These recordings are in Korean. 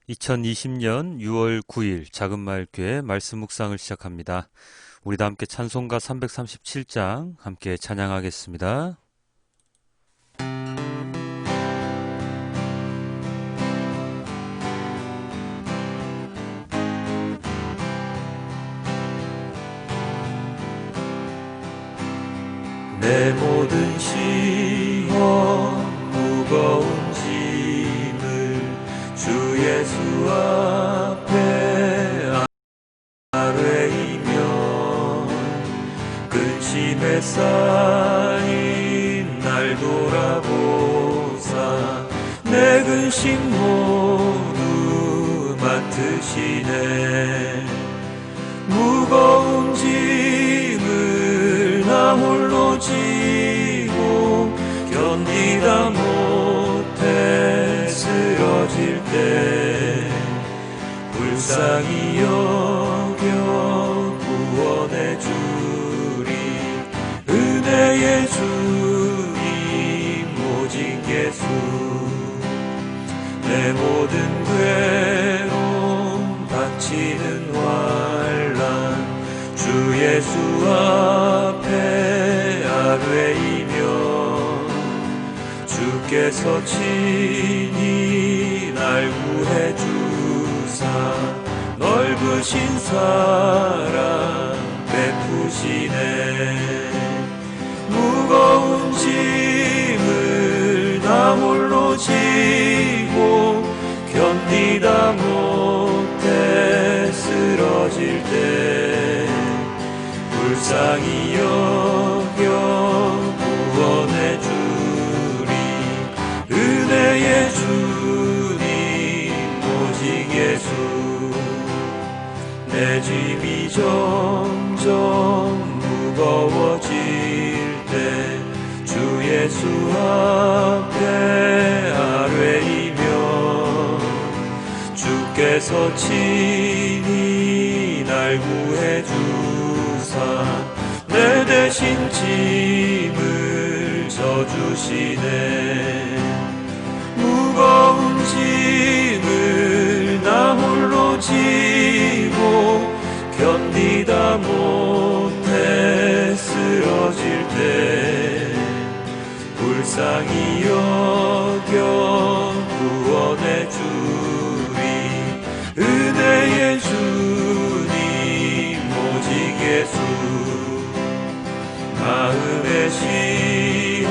2020년 6월 9일 작은마을교회 말씀 묵상을 시작합니다. 우리 다 함께 찬송가 337장 함께 찬양하겠습니다. 내 모든 시험 무거운 짐을 주 예수 앞에 아뢰이며 근심에 쌓인 날 돌아보사 내 근심 모두 맡으시네. 무거운 짐을 나 홀로 지고 견디다 못해 쓰러질 때 불쌍히 여겨 구원해 주리. 은혜의 주님 오직 예수. 내 모든 괴로움 닥치는 환난 주 예수 앞에 아뢰이며 주께서 친히 날 구해 주사 넓으신 사랑 베푸시네. 무거운 짐을 나 홀로 지고 견디다 못해 쓰러질 때 불쌍히 여겨 구원해 주리. 은혜의 주님 오직 예수. 내 짐이 점점 무거워질 때 주 예수 앞에 아뢰이며 주께서 친히 날 구해 주사 내 대신 짐을 져주시네. 무거운 짐을 나 홀로 지고 견디다 못해 쓰러질 때 불쌍히 여겨 구원해 주리. 은혜의 주님 오직 예수. 마음의 시험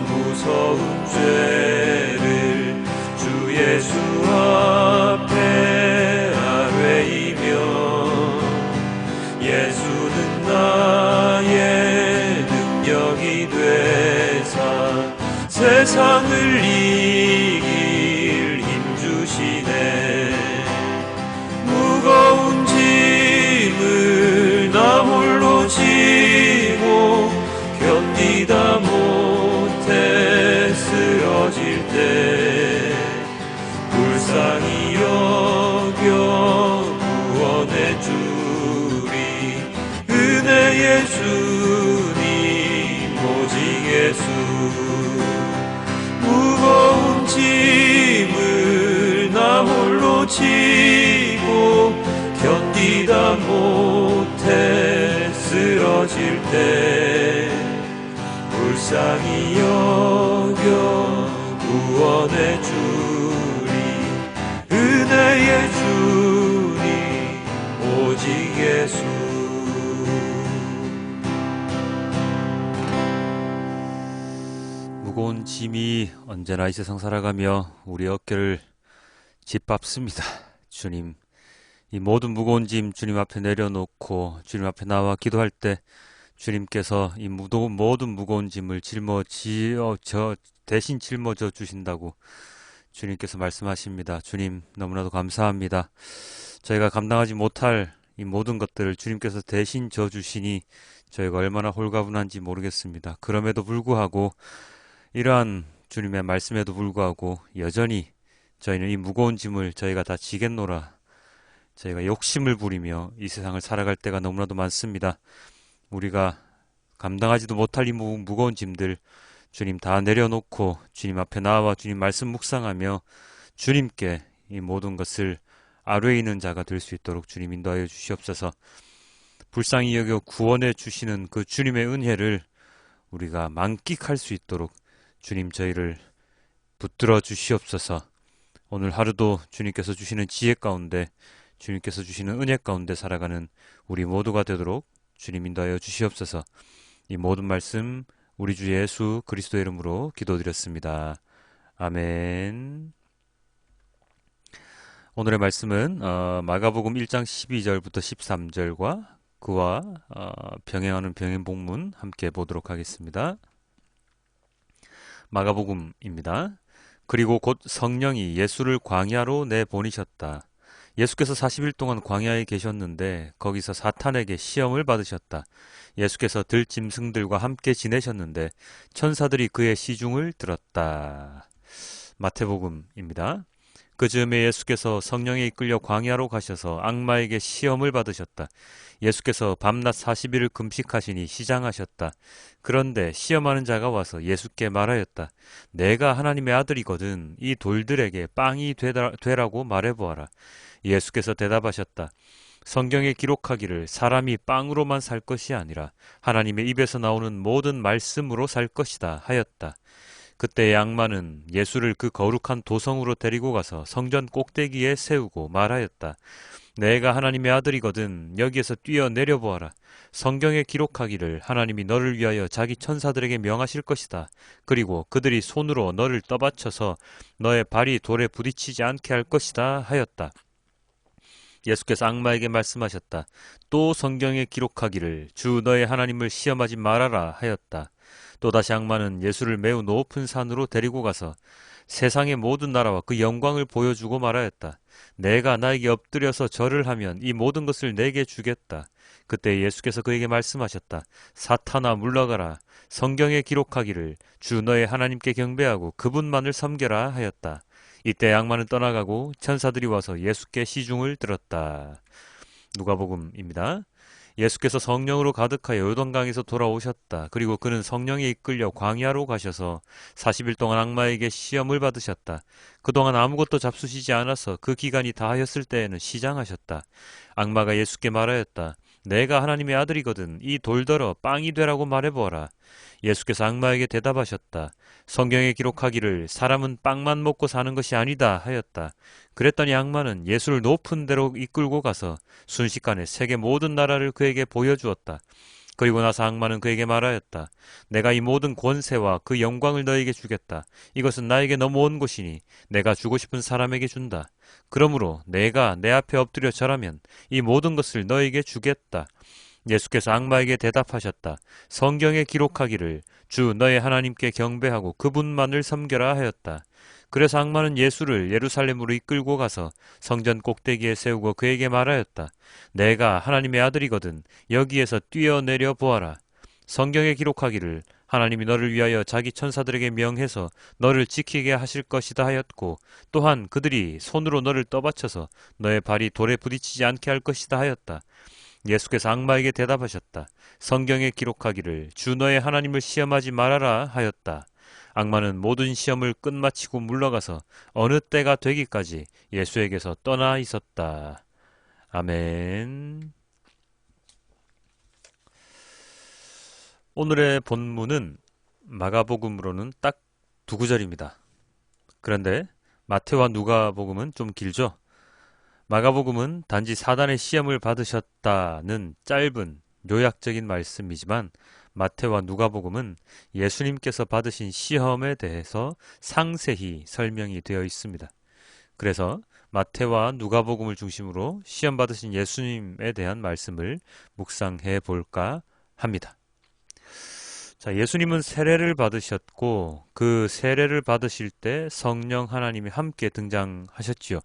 무서운 죄를 주 예수 앞에 아뢰이며 예수는 나의 능력이 되사 세상을 이길 힘 주시네. 무거운 짐을 나 홀로 지고 견디다 못해 쓰러질 때 불쌍히 여겨 구원해 주리. 은혜의 주님 오직 예수. 무거운 짐을 나 홀로 지고 견디다 못해 쓰러질 때 불쌍히 여겨 구원해 주리. 은혜의 주님 오직 예수. 무거운 짐이 언제나 이 세상 살아가며 우리 어깨를 짓밟습니다. 주님, 이 모든 무거운 짐 주님 앞에 내려놓고 주님 앞에 나와 기도할 때 주님께서 이 모든 무거운 짐을 대신 짊어져 주신다고 주님께서 말씀하십니다. 주님, 너무나도 감사합니다. 저희가 감당하지 못할 이 모든 것들을 주님께서 대신 져주시니 저희가 얼마나 홀가분한지 모르겠습니다. 그럼에도 불구하고 이러한 주님의 말씀에도 불구하고 여전히 저희는 이 무거운 짐을 저희가 다 지겠노라, 저희가 욕심을 부리며 이 세상을 살아갈 때가 너무나도 많습니다. 우리가 감당하지도 못할 이 무거운 짐들 주님 다 내려놓고 주님 앞에 나와 주님 말씀 묵상하며 주님께 이 모든 것을 아뢰이는 자가 될 수 있도록 주님 인도하여 주시옵소서. 불쌍히 여겨 구원해 주시는 그 주님의 은혜를 우리가 만끽할 수 있도록 주님 저희를 붙들어 주시옵소서. 오늘 하루도 주님께서 주시는 지혜 가운데, 주님께서 주시는 은혜 가운데 살아가는 우리 모두가 되도록 주님 인도하여 주시옵소서. 이 모든 말씀 우리 주 예수 그리스도의 이름으로 기도드렸습니다. 아멘. 오늘의 말씀은 마가복음 1장 12절부터 13절과 그와 병행하는 병행복문 함께 보도록 하겠습니다. 마가복음입니다. 그리고 곧 성령이 예수를 광야로 내보내셨다. 예수께서 40일 동안 광야에 계셨는데 거기서 사탄에게 시험을 받으셨다. 예수께서 들짐승들과 함께 지내셨는데 천사들이 그의 시중을 들었다. 마태복음입니다. 그 즈음에 예수께서 성령에 이끌려 광야로 가셔서 악마에게 시험을 받으셨다. 예수께서 밤낮 40일을 금식하시니 시장하셨다. 그런데 시험하는 자가 와서 예수께 말하였다. 내가 하나님의 아들이거든 이 돌들에게 빵이 되라고 말해보아라. 예수께서 대답하셨다. 성경에 기록하기를 사람이 빵으로만 살 것이 아니라 하나님의 입에서 나오는 모든 말씀으로 살 것이다 하였다. 그때 악마는 예수를 그 거룩한 도성으로 데리고 가서 성전 꼭대기에 세우고 말하였다. 내가 하나님의 아들이거든 여기에서 뛰어내려 보아라. 성경에 기록하기를 하나님이 너를 위하여 자기 천사들에게 명하실 것이다. 그리고 그들이 손으로 너를 떠받쳐서 너의 발이 돌에 부딪히지 않게 할 것이다 하였다. 예수께서 악마에게 말씀하셨다. 또 성경에 기록하기를 주 너의 하나님을 시험하지 말아라 하였다. 또다시 악마는 예수를 매우 높은 산으로 데리고 가서 세상의 모든 나라와 그 영광을 보여주고 말하였다. 내가 나에게 엎드려서 절을 하면 이 모든 것을 내게 주겠다. 그때 예수께서 그에게 말씀하셨다. 사탄아 물러가라. 성경에 기록하기를 주 너의 하나님께 경배하고 그분만을 섬겨라 하였다. 이때 악마는 떠나가고 천사들이 와서 예수께 시중을 들었다. 누가복음입니다. 예수께서 성령으로 가득하여 요단강에서 돌아오셨다. 그리고 그는 성령에 이끌려 광야로 가셔서 40일 동안 악마에게 시험을 받으셨다. 그동안 아무것도 잡수시지 않아서 그 기간이 다하였을 때에는 시장하셨다. 악마가 예수께 말하였다. 내가 하나님의 아들이거든 이 돌더러 빵이 되라고 말해보아라. 예수께서 악마에게 대답하셨다. 성경에 기록하기를 사람은 빵만 먹고 사는 것이 아니다 하였다. 그랬더니 악마는 예수를 높은 데로 이끌고 가서 순식간에 세계 모든 나라를 그에게 보여주었다. 그리고 나서 악마는 그에게 말하였다. 내가 이 모든 권세와 그 영광을 너에게 주겠다. 이것은 나에게 넘어온 것이니 내가 주고 싶은 사람에게 준다. 그러므로 내가 내 앞에 엎드려 절하면 이 모든 것을 너에게 주겠다. 예수께서 악마에게 대답하셨다. 성경에 기록하기를 주 너의 하나님께 경배하고 그분만을 섬겨라 하였다. 그래서 악마는 예수를 예루살렘으로 이끌고 가서 성전 꼭대기에 세우고 그에게 말하였다. 내가 하나님의 아들이거든 여기에서 뛰어내려 보아라. 성경에 기록하기를 하나님이 너를 위하여 자기 천사들에게 명해서 너를 지키게 하실 것이다 하였고 또한 그들이 손으로 너를 떠받쳐서 너의 발이 돌에 부딪히지 않게 할 것이다 하였다. 예수께서 악마에게 대답하셨다. 성경에 기록하기를 주 너의 하나님을 시험하지 말아라 하였다. 악마는 모든 시험을 끝마치고 물러가서 어느 때가 되기까지 예수에게서 떠나 있었다. 아멘. 오늘의 본문은 마가복음으로는 딱 두 구절입니다. 그런데 마태와 누가복음은 좀 길죠? 마가복음은 단지 사단의 시험을 받으셨다는 짧은 요약적인 말씀이지만 마태와 누가복음은 예수님께서 받으신 시험에 대해서 상세히 설명이 되어 있습니다. 그래서 마태와 누가복음을 중심으로 시험 받으신 예수님에 대한 말씀을 묵상해 볼까 합니다. 자, 예수님은 세례를 받으셨고 그 세례를 받으실 때 성령 하나님이 함께 등장하셨지요.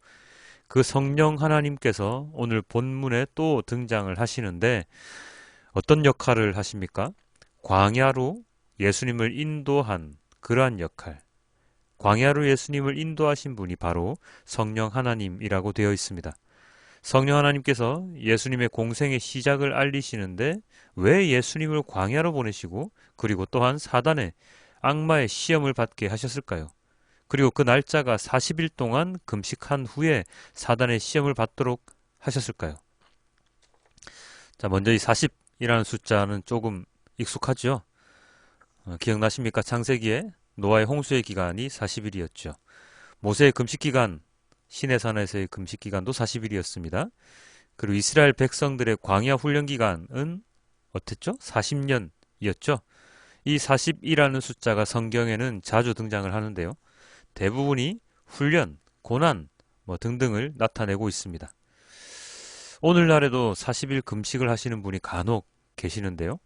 그 성령 하나님께서 오늘 본문에 또 등장을 하시는데 어떤 역할을 하십니까? 광야로 예수님을 인도한 그러한 역할. 광야로 예수님을 인도하신 분이 바로 성령 하나님이라고 되어 있습니다. 성령 하나님께서 예수님의 공생의 시작을 알리시는데 왜 예수님을 광야로 보내시고 그리고 또한 사단의 악마의 시험을 받게 하셨을까요? 그리고 그 날짜가 40일 동안 금식한 후에 사단의 시험을 받도록 하셨을까요? 자, 먼저 이 40이라는 숫자는 조금 익숙하죠? 기억나십니까? 창세기에 노아의 홍수의 기간이 40일이었죠. 모세의 금식 기간, 시내산에서의 금식 기간도 40일이었습니다. 그리고 이스라엘 백성들의 광야 훈련 기간은 어땠죠? 40년이었죠. 이 40이라는 숫자가 성경에는 자주 등장을 하는데요. 대부분이 훈련, 고난 등등을 나타내고 있습니다. 오늘날에도 40일 금식을 하시는 분이 간혹 계시는데요.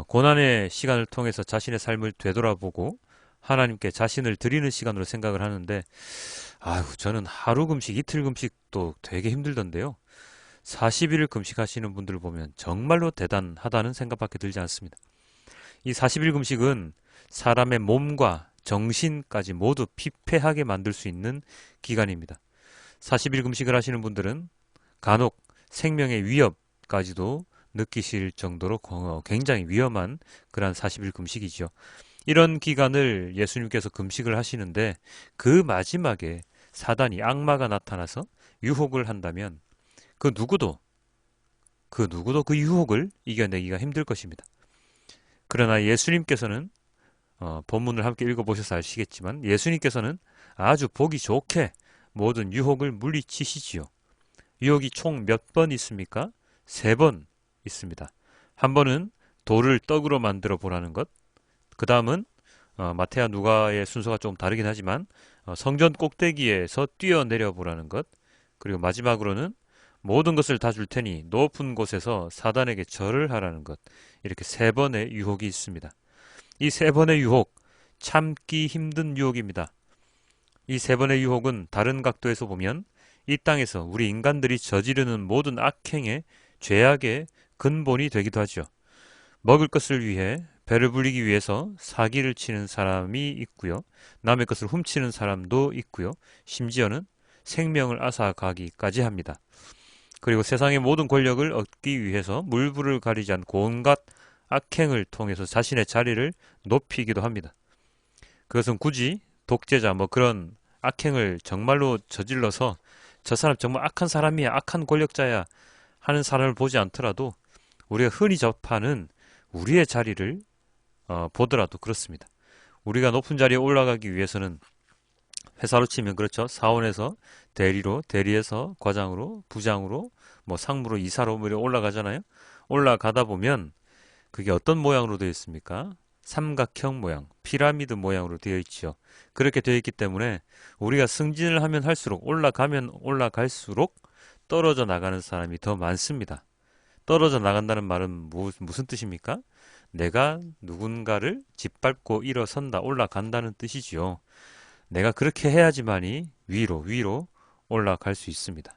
고난의 시간을 통해서 자신의 삶을 되돌아보고 하나님께 자신을 드리는 시간으로 생각을 하는데, 저는 하루 금식, 이틀 금식도 되게 힘들던데요. 40일을 금식하시는 분들을 보면 정말로 대단하다는 생각밖에 들지 않습니다. 이 40일 금식은 사람의 몸과 정신까지 모두 피폐하게 만들 수 있는 기간입니다. 40일 금식을 하시는 분들은 간혹 생명의 위협까지도 느끼실 정도로 굉장히 위험한 그러한 40일 금식이죠. 이런 기간을 예수님께서 금식을 하시는데 그 마지막에 사단이 악마가 나타나서 유혹을 한다면 그 누구도 그 유혹을 이겨내기가 힘들 것입니다. 그러나 예수님께서는 본문을 함께 읽어보셔서 아시겠지만 예수님께서는 아주 보기 좋게 모든 유혹을 물리치시지요. 유혹이 총 몇 번 있습니까? 3번 있습니다. 한 번은 돌을 떡으로 만들어 보라는 것. 그 다음은 마태와 누가의 순서가 조금 다르긴 하지만 성전 꼭대기에서 뛰어내려 보라는 것. 그리고 마지막으로는 모든 것을 다 줄 테니 높은 곳에서 사단에게 절을 하라는 것. 이렇게 3번의 유혹이 있습니다. 이 3번의 유혹, 참기 힘든 유혹입니다. 이 3번의 유혹은 다른 각도에서 보면 이 땅에서 우리 인간들이 저지르는 모든 악행의 죄악의 근본이 되기도 하죠. 먹을 것을 위해 배를 불리기 위해서 사기를 치는 사람이 있고요. 남의 것을 훔치는 사람도 있고요. 심지어는 생명을 앗아가기까지 합니다. 그리고 세상의 모든 권력을 얻기 위해서 물불을 가리지 않고 온갖 악행을 통해서 자신의 자리를 높이기도 합니다. 그것은 굳이 독재자 그런 악행을 정말로 저질러서 저 사람 정말 악한 사람이야, 악한 권력자야 하는 사람을 보지 않더라도 우리가 흔히 접하는 우리의 자리를 보더라도 그렇습니다. 우리가 높은 자리에 올라가기 위해서는 회사로 치면 그렇죠. 사원에서 대리로, 대리에서 과장으로, 부장으로, 상무로, 이사로 올라가잖아요. 올라가다 보면 그게 어떤 모양으로 되어 있습니까? 삼각형 모양, 피라미드 모양으로 되어 있죠. 그렇게 되어 있기 때문에 우리가 승진을 하면 할수록 올라가면 올라갈수록 떨어져 나가는 사람이 더 많습니다. 떨어져 나간다는 말은 무슨 뜻입니까? 내가 누군가를 짓밟고 일어선다, 올라간다는 뜻이지요. 내가 그렇게 해야지만이 위로 올라갈 수 있습니다.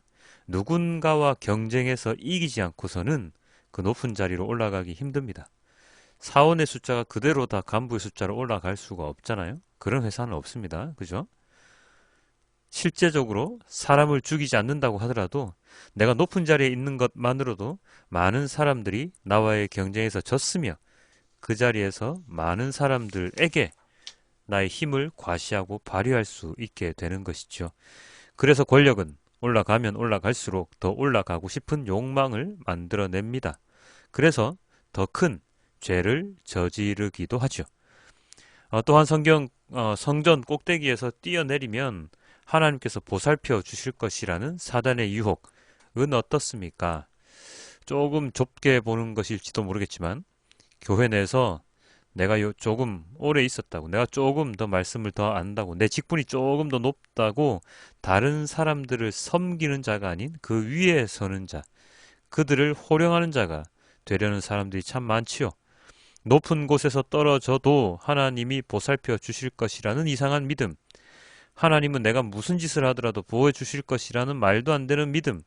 누군가와 경쟁해서 이기지 않고서는 그 높은 자리로 올라가기 힘듭니다. 사원의 숫자가 그대로 다 간부의 숫자로 올라갈 수가 없잖아요. 그런 회사는 없습니다. 그죠? 실제적으로 사람을 죽이지 않는다고 하더라도 내가 높은 자리에 있는 것만으로도 많은 사람들이 나와의 경쟁에서 졌으며 그 자리에서 많은 사람들에게 나의 힘을 과시하고 발휘할 수 있게 되는 것이죠. 그래서 권력은 올라가면 올라갈수록 더 올라가고 싶은 욕망을 만들어냅니다. 그래서 더 큰 죄를 저지르기도 하죠. 또한 성전 꼭대기에서 뛰어내리면 하나님께서 보살펴 주실 것이라는 사단의 유혹은 어떻습니까? 조금 좁게 보는 것일지도 모르겠지만 교회 내에서 내가 조금 오래 있었다고, 내가 조금 더 말씀을 더 안다고, 내 직분이 조금 더 높다고 다른 사람들을 섬기는 자가 아닌 그 위에 서는 자, 그들을 호령하는 자가 되려는 사람들이 참 많지요. 높은 곳에서 떨어져도 하나님이 보살펴 주실 것이라는 이상한 믿음, 하나님은 내가 무슨 짓을 하더라도 보호해 주실 것이라는 말도 안 되는 믿음,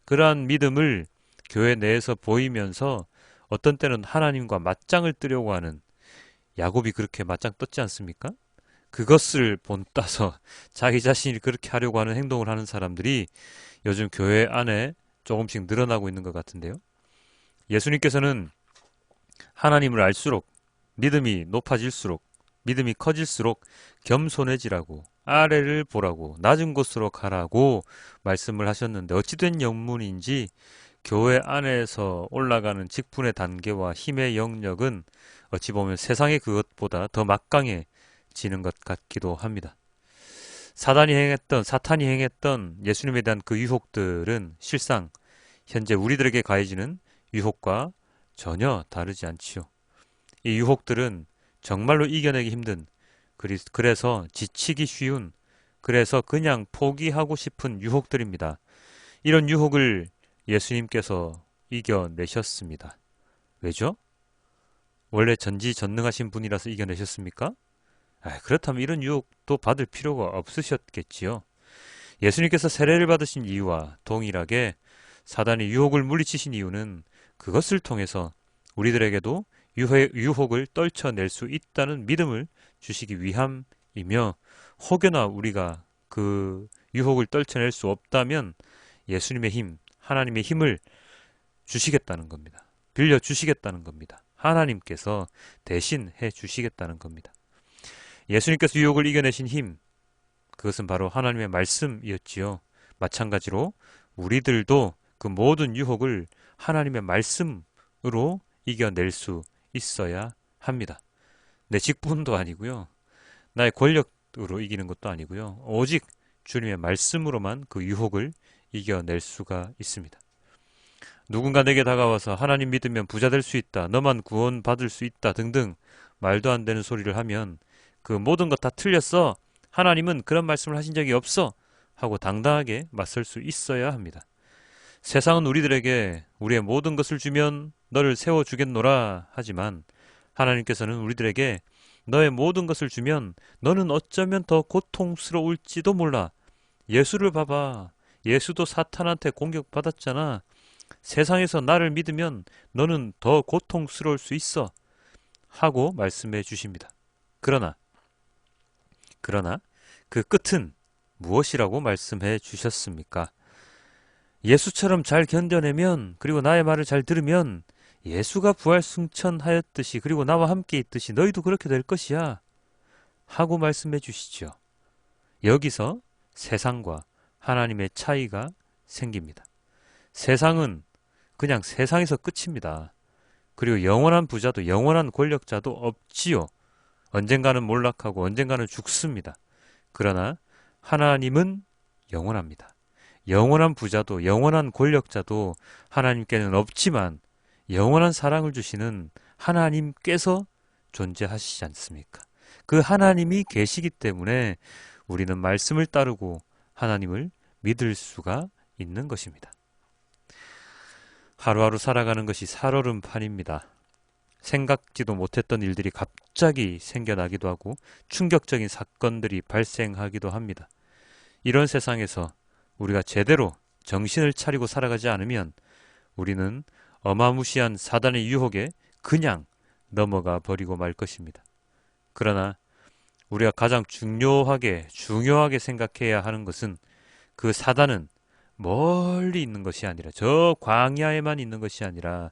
그러한 믿음을 교회 내에서 보이면서 어떤 때는 하나님과 맞짱을 뜨려고 하는, 야곱이 그렇게 맞짱 떴지 않습니까? 그것을 본따서 자기 자신이 그렇게 하려고 하는 행동을 하는 사람들이 요즘 교회 안에 조금씩 늘어나고 있는 것 같은데요. 예수님께서는 하나님을 알수록, 믿음이 높아질수록 믿음이 커질수록 겸손해지라고, 아래를 보라고, 낮은 곳으로 가라고 말씀을 하셨는데 어찌된 영문인지 교회 안에서 올라가는 직분의 단계와 힘의 영역은 어찌 보면 세상의 그것보다 더 막강해지는 것 같기도 합니다. 사탄이 행했던 예수님에 대한 그 유혹들은 실상 현재 우리들에게 가해지는 유혹과 전혀 다르지 않지요. 이 유혹들은 정말로 이겨내기 힘든, 그래서 지치기 쉬운, 그래서 그냥 포기하고 싶은 유혹들입니다. 이런 유혹을 예수님께서 이겨내셨습니다. 왜죠? 원래 전지전능하신 분이라서 이겨내셨습니까? 그렇다면 이런 유혹도 받을 필요가 없으셨겠지요. 예수님께서 세례를 받으신 이유와 동일하게 사단이 유혹을 물리치신 이유는 그것을 통해서 우리들에게도 유혹을 떨쳐낼 수 있다는 믿음을 주시기 위함이며, 혹여나 우리가 그 유혹을 떨쳐낼 수 없다면 예수님의 힘, 하나님의 힘을 주시겠다는 겁니다. 빌려주시겠다는 겁니다. 하나님께서 대신 해주시겠다는 겁니다. 예수님께서 유혹을 이겨내신 힘, 그것은 바로 하나님의 말씀이었지요. 마찬가지로 우리들도 그 모든 유혹을 하나님의 말씀으로 이겨낼 수 있어야 합니다. 내 직분도 아니고요. 나의 권력으로 이기는 것도 아니고요. 오직 주님의 말씀으로만 그 유혹을 이겨낼 수가 있습니다. 누군가 내게 다가와서 하나님 믿으면 부자 될 수 있다, 너만 구원받을 수 있다 등등 말도 안 되는 소리를 하면 그 모든 것 다 틀렸어, 하나님은 그런 말씀을 하신 적이 없어 하고 당당하게 맞설 수 있어야 합니다. 세상은 우리들에게 우리의 모든 것을 주면 너를 세워주겠노라 하지만 하나님께서는 우리들에게 너의 모든 것을 주면 너는 어쩌면 더 고통스러울지도 몰라. 예수를 봐봐. 예수도 사탄한테 공격받았잖아. 세상에서 나를 믿으면 너는 더 고통스러울 수 있어 하고 말씀해 주십니다. 그러나 그 끝은 무엇이라고 말씀해 주셨습니까? 예수처럼 잘 견뎌내면, 그리고 나의 말을 잘 들으면 예수가 부활승천하였듯이, 그리고 나와 함께 있듯이 너희도 그렇게 될 것이야 하고 말씀해 주시죠. 여기서 세상과 하나님의 차이가 생깁니다. 세상은 그냥 세상에서 끝입니다. 그리고 영원한 부자도 영원한 권력자도 없지요. 언젠가는 몰락하고 언젠가는 죽습니다. 그러나 하나님은 영원합니다. 영원한 부자도 영원한 권력자도 하나님께는 없지만 영원한 사랑을 주시는 하나님께서 존재하시지 않습니까? 그 하나님이 계시기 때문에 우리는 말씀을 따르고 하나님을 믿을 수가 있는 것입니다. 하루하루 살아가는 것이 살얼음판입니다. 생각지도 못했던 일들이 갑자기 생겨나기도 하고 충격적인 사건들이 발생하기도 합니다. 이런 세상에서 우리가 제대로 정신을 차리고 살아가지 않으면 우리는 어마무시한 사단의 유혹에 그냥 넘어가 버리고 말 것입니다. 그러나 우리가 가장 중요하게 생각해야 하는 것은 그 사단은 멀리 있는 것이 아니라, 저 광야에만 있는 것이 아니라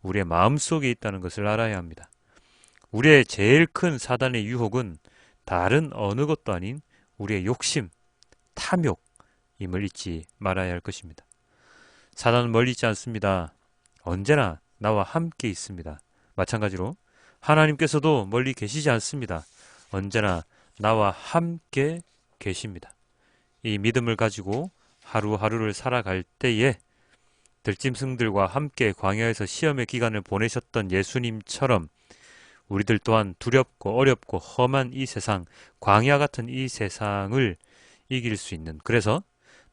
우리의 마음속에 있다는 것을 알아야 합니다. 우리의 제일 큰 사단의 유혹은 다른 어느 것도 아닌 우리의 욕심, 탐욕임을 잊지 말아야 할 것입니다. 사단은 멀리 있지 않습니다. 언제나 나와 함께 있습니다. 마찬가지로 하나님께서도 멀리 계시지 않습니다. 언제나 나와 함께 계십니다. 이 믿음을 가지고 하루하루를 살아갈 때에 들짐승들과 함께 광야에서 시험의 기간을 보내셨던 예수님처럼 우리들 또한 두렵고 어렵고 험한 이 세상, 광야 같은 이 세상을 이길 수 있는, 그래서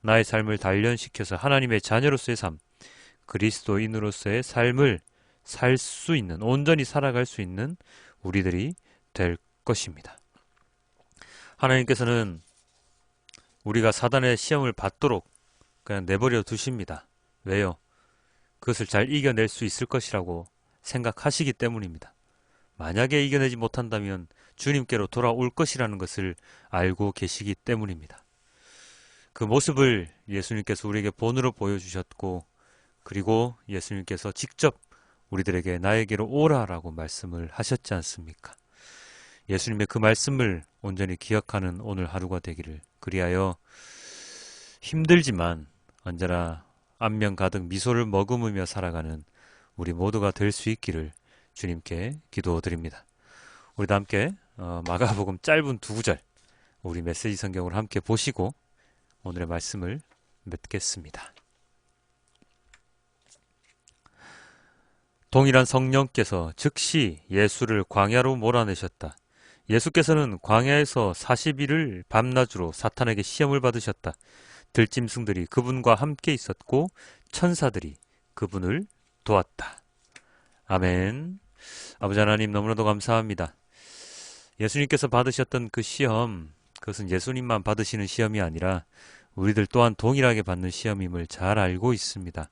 나의 삶을 단련시켜서 하나님의 자녀로서의 삶, 그리스도인으로서의 삶을 살 수 있는, 온전히 살아갈 수 있는 우리들이 될 것입니다. 하나님께서는 우리가 사단의 시험을 받도록 그냥 내버려 두십니다. 왜요? 그것을 잘 이겨낼 수 있을 것이라고 생각하시기 때문입니다. 만약에 이겨내지 못한다면 주님께로 돌아올 것이라는 것을 알고 계시기 때문입니다. 그 모습을 예수님께서 우리에게 본으로 보여주셨고, 그리고 예수님께서 직접 우리들에게 나에게로 오라라고 말씀을 하셨지 않습니까? 예수님의 그 말씀을 온전히 기억하는 오늘 하루가 되기를, 그리하여 힘들지만 언제나 안면 가득 미소를 머금으며 살아가는 우리 모두가 될 수 있기를 주님께 기도드립니다. 우리도 함께 마가복음 짧은 두 구절 우리 메시지 성경을 함께 보시고 오늘의 말씀을 맺겠습니다. 동일한 성령께서 즉시 예수를 광야로 몰아내셨다. 예수께서는 광야에서 40일을 밤낮으로 사탄에게 시험을 받으셨다. 들짐승들이 그분과 함께 있었고 천사들이 그분을 도왔다. 아멘. 아버지 하나님, 너무나도 감사합니다. 예수님께서 받으셨던 그 시험, 그것은 예수님만 받으시는 시험이 아니라 우리들 또한 동일하게 받는 시험임을 잘 알고 있습니다.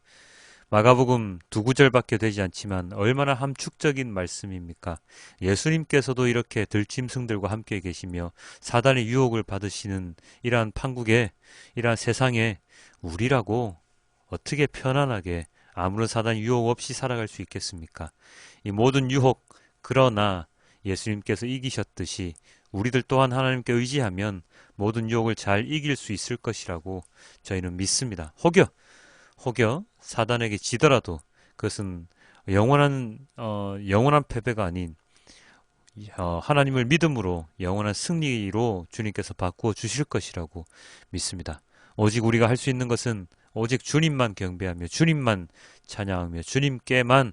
마가복음 두 구절밖에 되지 않지만 얼마나 함축적인 말씀입니까? 예수님께서도 이렇게 들짐승들과 함께 계시며 사단의 유혹을 받으시는 이러한 판국에, 이러한 세상에 우리라고 어떻게 편안하게 아무런 사단 유혹 없이 살아갈 수 있겠습니까? 이 모든 유혹, 그러나 예수님께서 이기셨듯이 우리들 또한 하나님께 의지하면 모든 유혹을 잘 이길 수 있을 것이라고 저희는 믿습니다. 혹여 사단에게 지더라도 그것은 영원한 패배가 아닌 하나님을 믿음으로 영원한 승리로 주님께서 바꾸어 주실 것이라고 믿습니다. 오직 우리가 할 수 있는 것은 오직 주님만 경배하며 주님만 찬양하며 주님께만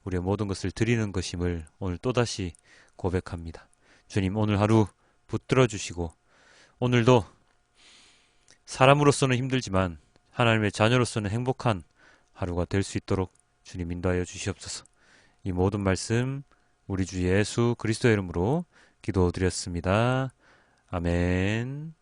우리의 모든 것을 드리는 것임을 오늘 또다시 고백합니다. 주님, 오늘 하루 붙들어 주시고 오늘도 사람으로서는 힘들지만 하나님의 자녀로서는 행복한 하루가 될 수 있도록 주님 인도하여 주시옵소서. 이 모든 말씀 우리 주 예수 그리스도의 이름으로 기도드렸습니다. 아멘.